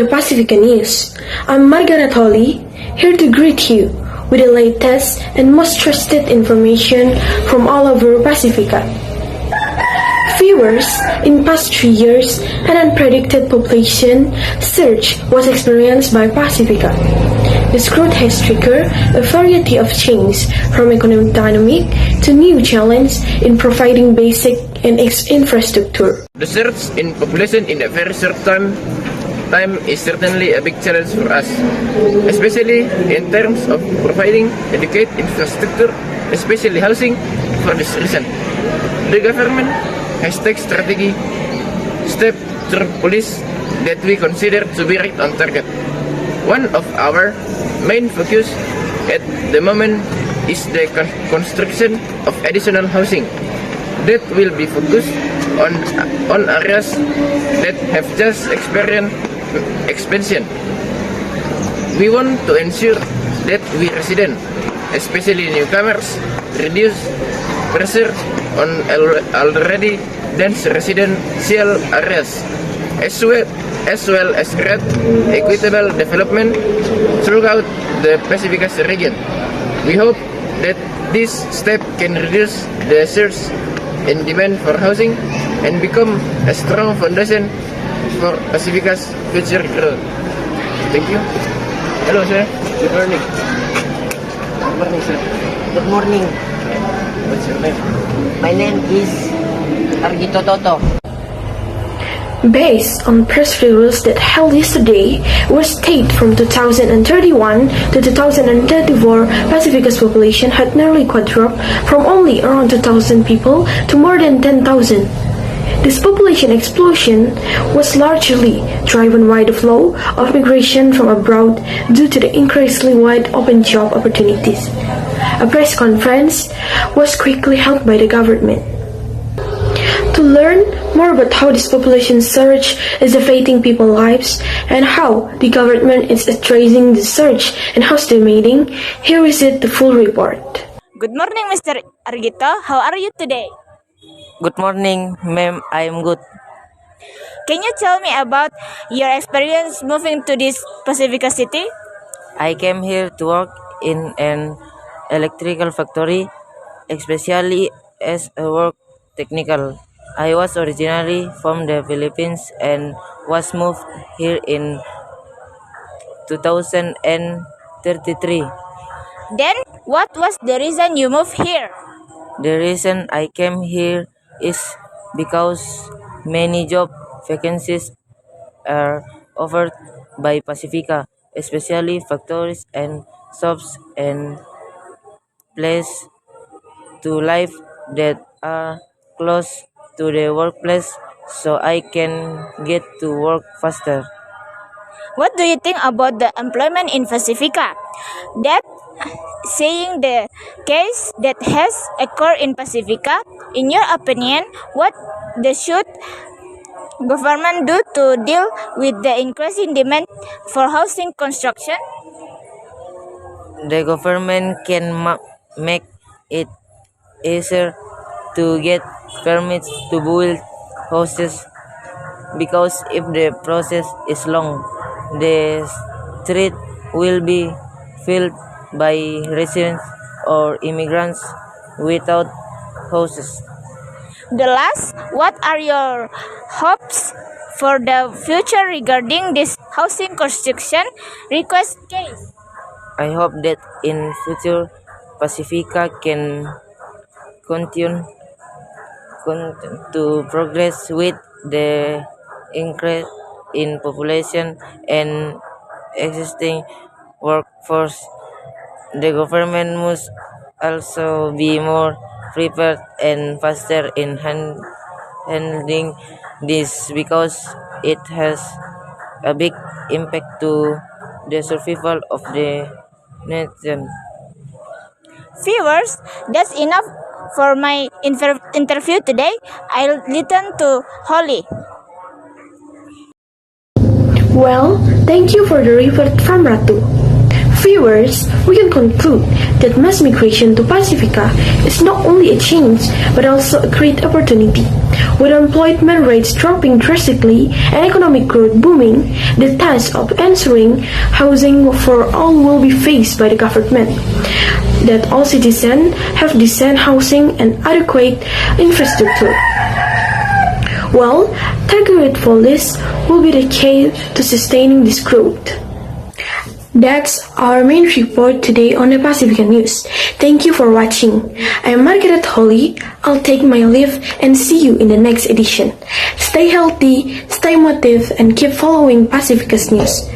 the Pacifica News. I'm Margaret Holly, here to greet you with the latest and most trusted information from all over Pacifica. Viewers, in past 3 years, an unpredicted population surge was experienced by Pacifica. This growth has triggered a variety of changes, from economic dynamic to new challenges in providing basic and infrastructure. The surge in population in a very short time is certainly a big challenge for us, especially in terms of providing adequate infrastructure, especially housing. For this reason, the government has taken strategic steps through policy that we consider to be right on target. One of our main focus at the moment is the construction of additional housing that will be focused on areas that have just experienced expansion. We want to ensure that we residents, especially newcomers, reduce pressure on already dense residential areas, as well as create equitable development throughout the Pacific region. We hope that this step can reduce the surge in demand for housing and become a strong foundation for Pacifica's future growth. Thank you. Hello, sir. Good morning. Good morning, sir. Good morning. What's your name? My name is Argito Toto. Based on press release that held yesterday, was state from 2031 to 2034, Pacifica's population had nearly quadrupled from only around 2,000 people to more than 10,000. This population explosion was largely driven by the flow of migration from abroad due to the increasingly wide open job opportunities. A press conference was quickly held by the government. To learn more about how this population surge is affecting people's lives and how the government is addressing the surge and estimating, here is the full report. Good morning, Mr. Argito. How are you today? Good morning, ma'am. I am good. Can you tell me about your experience moving to this Pacifica city? I came here to work in an electrical factory, especially as a work technical. I was originally from the Philippines and was moved here in 2033. Then, what was the reason you moved here? The reason I came here is because many job vacancies are offered by Pacifica, especially factories and shops and places to live that are close to the workplace, so I can get to work faster. What do you think about the employment in Pacifica? That saying the case that has occurred in Pacifica, in your opinion, what should government do to deal with the increasing demand for housing construction? The government can make it easier to get permits to build houses, because if the process is long, the street will be filled by residents or immigrants without houses. The last, what are your hopes for the future regarding this housing construction request case? I hope that in future Pacifica can continue to progress with the increase in population and existing workforce. The government must also be more prepared and faster in handling this, because it has a big impact to the survival of the nation. Viewers, that's enough for my interview today. I'll return to Holly. Well, thank you for the report from Ratu. Viewers, we can conclude that mass migration to Pacifica is not only a change but also a great opportunity. With employment rates dropping drastically and economic growth booming, the task of ensuring housing for all will be faced by the government. That all citizens have decent housing and adequate infrastructure. Well, targeted for this will be the key to sustaining this growth. That's our main report today on the Pacifica News. Thank you for watching. I am Margaret Holly. I'll take my leave and see you in the next edition. Stay healthy, stay motive, and keep following Pacifica's news.